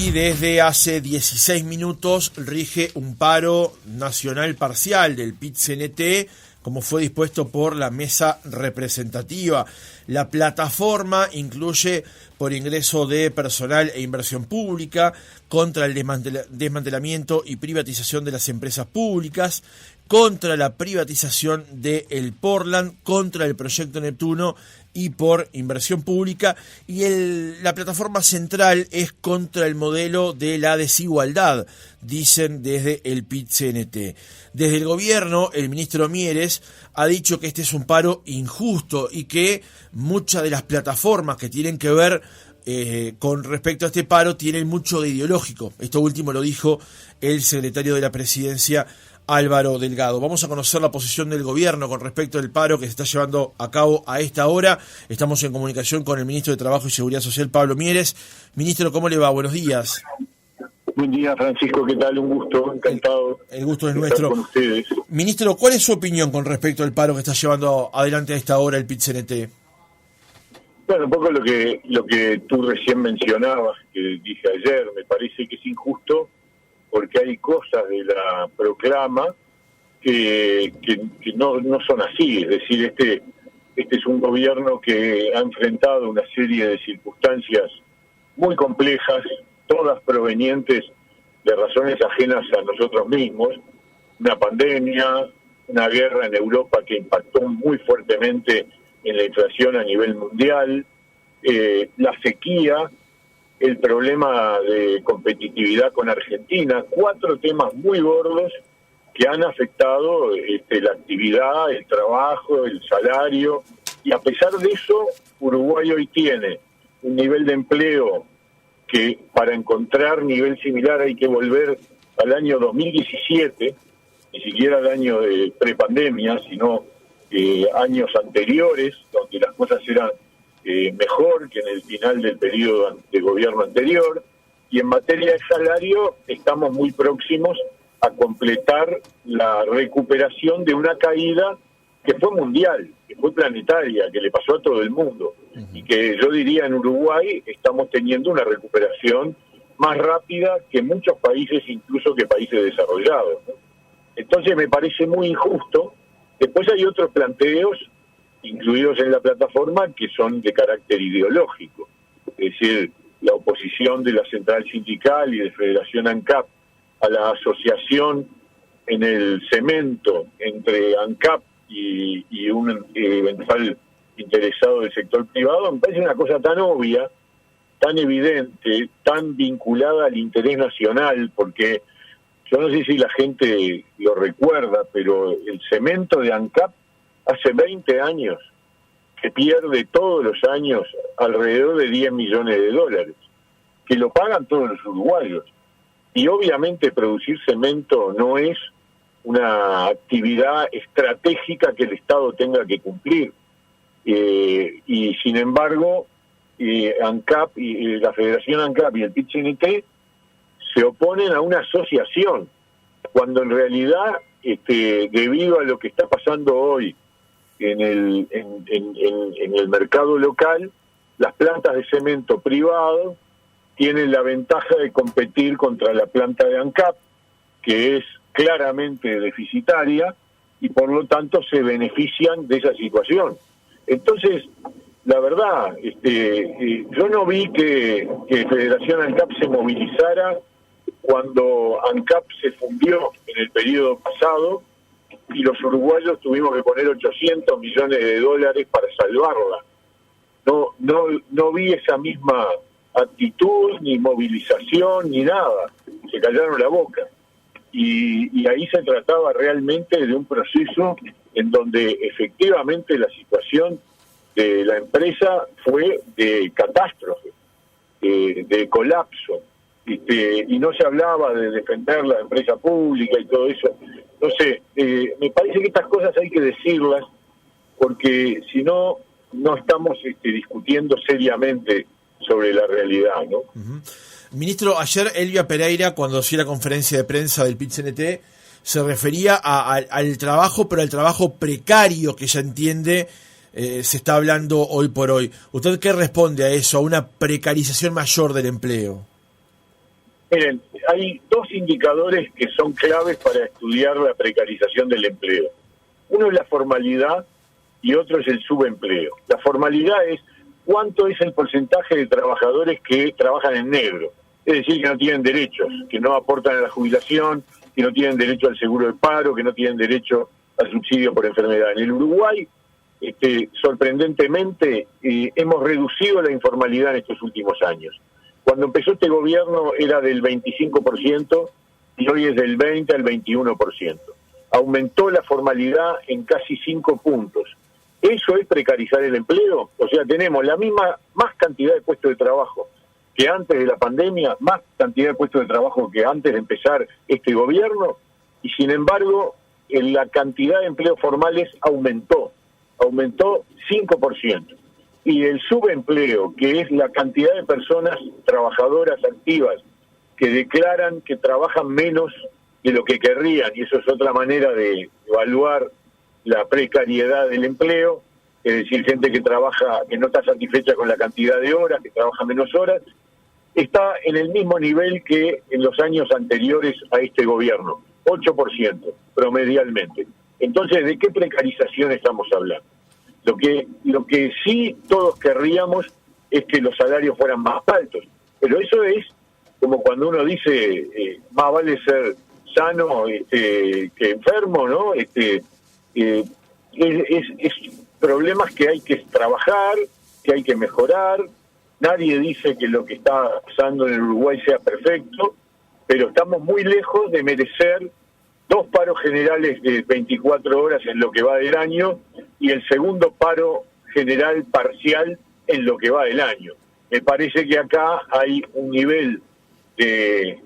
Y desde hace 16 minutos rige un paro nacional parcial del PIT-CNT, como fue dispuesto por la mesa representativa. La plataforma incluye por ingreso de personal e inversión pública, contra el desmantelamiento y privatización de las empresas públicas, contra la privatización de el Portland, contra el proyecto Neptuno y por inversión pública, y la plataforma central es contra el modelo de la desigualdad, dicen desde el PIT-CNT. Desde el gobierno, el ministro Mieres ha dicho que este es un paro injusto y que muchas de las plataformas que tienen que ver con respecto a este paro tienen mucho de ideológico. Esto último lo dijo el secretario de la Presidencia, Álvaro Delgado. Vamos a conocer la posición del gobierno con respecto al paro que se está llevando a cabo a esta hora. Estamos en comunicación con el ministro de Trabajo y Seguridad Social, Pablo Mieres. Ministro, ¿cómo le va? Buenos días. Buen día, Francisco, ¿qué tal? Un gusto, encantado. El gusto es nuestro. Con ustedes. Ministro, ¿cuál es su opinión con respecto al paro que está llevando adelante a esta hora el PIT-CNT? Bueno, un poco lo que tú recién mencionabas, que dije ayer, me parece que es injusto porque hay cosas de la proclama que no son así. Es decir, este es un gobierno que ha enfrentado una serie de circunstancias muy complejas, todas provenientes de razones ajenas a nosotros mismos, una pandemia, una guerra en Europa que impactó muy fuertemente en la inflación a nivel mundial, la sequía, el problema de competitividad con Argentina, 4 temas muy gordos que han afectado la actividad, el trabajo, el salario, y a pesar de eso, Uruguay hoy tiene un nivel de empleo que para encontrar nivel similar hay que volver al año 2017, ni siquiera al año de prepandemia, sino años anteriores, donde las cosas eran mejor que en el final del periodo de gobierno anterior, y en materia de salario estamos muy próximos a completar la recuperación de una caída que fue mundial, que fue planetaria, que le pasó a todo el mundo, y que yo diría en Uruguay estamos teniendo una recuperación más rápida que muchos países, incluso que países desarrollados, ¿no? Entonces me parece muy injusto. Después hay otros planteos incluidos en la plataforma que son de carácter ideológico, es decir, la oposición de la Central Sindical y de Federación ANCAP a la asociación en el cemento entre ANCAP y un eventual interesado del sector privado. Me parece una cosa tan obvia, tan evidente, tan vinculada al interés nacional, porque yo no sé si la gente lo recuerda, pero el cemento de ANCAP hace 20 años que pierde todos los años alrededor de 10 millones de dólares, que lo pagan todos los uruguayos. Y obviamente producir cemento no es una actividad estratégica que el Estado tenga que cumplir. Y sin embargo, ANCAP y la Federación ANCAP y el PIT-CNT se oponen a una asociación, cuando en realidad, debido a lo que está pasando hoy en el mercado local, las plantas de cemento privado tienen la ventaja de competir contra la planta de ANCAP, que es claramente deficitaria, y por lo tanto se benefician de esa situación. Entonces, la verdad, yo no vi que Federación ANCAP se movilizara cuando ANCAP se fundió en el periodo pasado y los uruguayos tuvimos que poner 800 millones de dólares para salvarla. No vi esa misma actitud, ni movilización, ni nada. Se callaron la boca. Y ahí se trataba realmente de un proceso en donde efectivamente la situación de la empresa fue de catástrofe, de colapso. Y no se hablaba de defender la empresa pública y todo eso. No sé, me parece que estas cosas hay que decirlas, porque si no, no estamos discutiendo seriamente sobre la realidad, ¿no? Uh-huh. Ministro, ayer Elvia Pereira, cuando hacía la conferencia de prensa del PIT-CNT, se refería al trabajo, pero al trabajo precario que ella entiende se está hablando hoy por hoy. ¿Usted qué responde a eso, a una precarización mayor del empleo? Miren, hay dos indicadores que son claves para estudiar la precarización del empleo. Uno es la formalidad y otro es el subempleo. La formalidad es cuánto es el porcentaje de trabajadores que trabajan en negro, es decir, que no tienen derechos, que no aportan a la jubilación, que no tienen derecho al seguro de paro, que no tienen derecho al subsidio por enfermedad. En el Uruguay, sorprendentemente, hemos reducido la informalidad en estos últimos años. Cuando empezó este gobierno era del 25% y hoy es del 20 al 21%. Aumentó la formalidad en casi 5 puntos. ¿Eso es precarizar el empleo? O sea, tenemos la misma, más cantidad de puestos de trabajo que antes de la pandemia, más cantidad de puestos de trabajo que antes de empezar este gobierno, y sin embargo, la cantidad de empleos formales aumentó 5%. Y el subempleo, que es la cantidad de personas trabajadoras activas que declaran que trabajan menos de lo que querrían, y eso es otra manera de evaluar la precariedad del empleo, es decir, gente que trabaja, que no está satisfecha con la cantidad de horas, que trabaja menos horas, está en el mismo nivel que en los años anteriores a este gobierno, 8% promedialmente. Entonces, ¿de qué precarización estamos hablando? Lo que sí todos querríamos es que los salarios fueran más altos, pero eso es como cuando uno dice, más vale ser sano que enfermo, ¿no? Es problemas que hay que trabajar, que hay que mejorar. Nadie dice que lo que está pasando en el Uruguay sea perfecto, pero estamos muy lejos de merecer 2 paros generales de 24 horas en lo que va del año y el segundo paro general parcial en lo que va del año. Me parece que acá hay un nivel de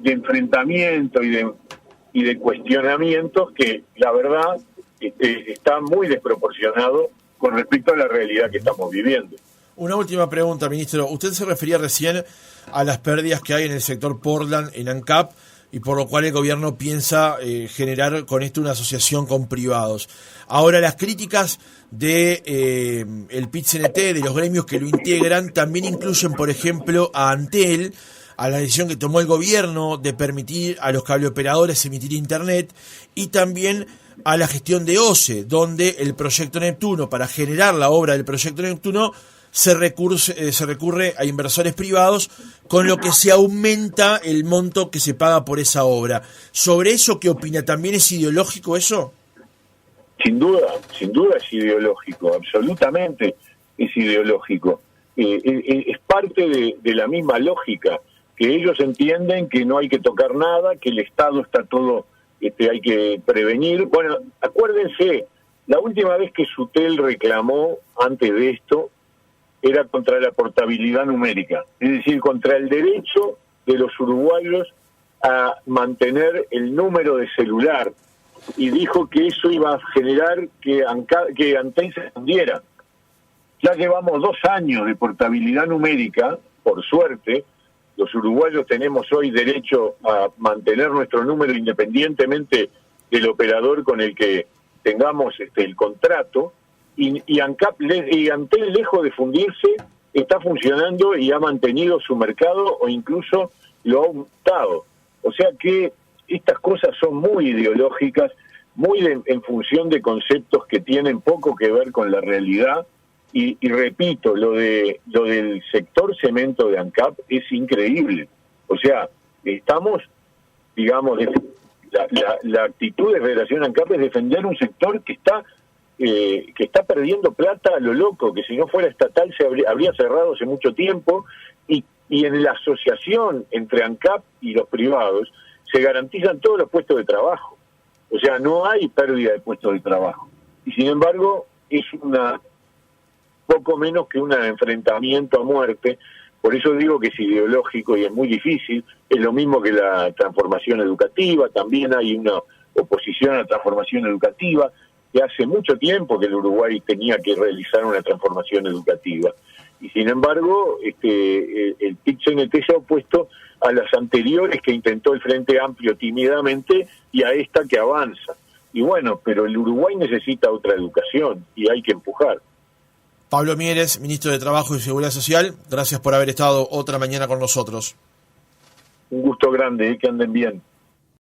enfrentamiento y de cuestionamientos que, la verdad, está muy desproporcionado con respecto a la realidad que estamos viviendo. Una última pregunta, ministro. Usted se refería recién a las pérdidas que hay en el sector Portland, en ANCAP, y por lo cual el gobierno piensa generar con esto una asociación con privados. Ahora, las críticas de el PIT-CNT, de los gremios que lo integran, también incluyen, por ejemplo, a Antel, a la decisión que tomó el gobierno de permitir a los cableoperadores emitir internet, y también a la gestión de OCE, donde el proyecto Neptuno, para generar la obra del proyecto Neptuno, se recurre a inversores privados, con lo que se aumenta el monto que se paga por esa obra. ¿Sobre eso qué opina? ¿También es ideológico eso? Sin duda es ideológico, absolutamente es ideológico. Es parte de la misma lógica, que ellos entienden que no hay que tocar nada, que el Estado está todo, hay que prevenir. Bueno, acuérdense, la última vez que Sutel reclamó antes de esto, era contra la portabilidad numérica, es decir, contra el derecho de los uruguayos a mantener el número de celular, y dijo que eso iba a generar que Antel se fundiera. Ya llevamos 2 años de portabilidad numérica, por suerte, los uruguayos tenemos hoy derecho a mantener nuestro número independientemente del operador con el que tengamos el contrato, y Antel, lejos de fundirse, está funcionando y ha mantenido su mercado o incluso lo ha aumentado. O sea que estas cosas son muy ideológicas, muy en función de conceptos que tienen poco que ver con la realidad. Y repito, lo del sector cemento de ANCAP es increíble. O sea, estamos, digamos, la actitud de Federación ANCAP es defender un sector que está perdiendo plata a lo loco, que si no fuera estatal se habría cerrado hace mucho tiempo, y en la asociación entre ANCAP y los privados se garantizan todos los puestos de trabajo. O sea, no hay pérdida de puestos de trabajo. Y sin embargo, es poco menos que un enfrentamiento a muerte. Por eso digo que es ideológico y es muy difícil. Es lo mismo que la transformación educativa. También hay una oposición a la transformación educativa, que hace mucho tiempo que el Uruguay tenía que realizar una transformación educativa. Y sin embargo, el PIT-CNT se ha opuesto a las anteriores que intentó el Frente Amplio tímidamente y a esta que avanza. Y bueno, pero el Uruguay necesita otra educación y hay que empujar. Pablo Mieres, ministro de Trabajo y Seguridad Social, gracias por haber estado otra mañana con nosotros. Un gusto grande, que anden bien.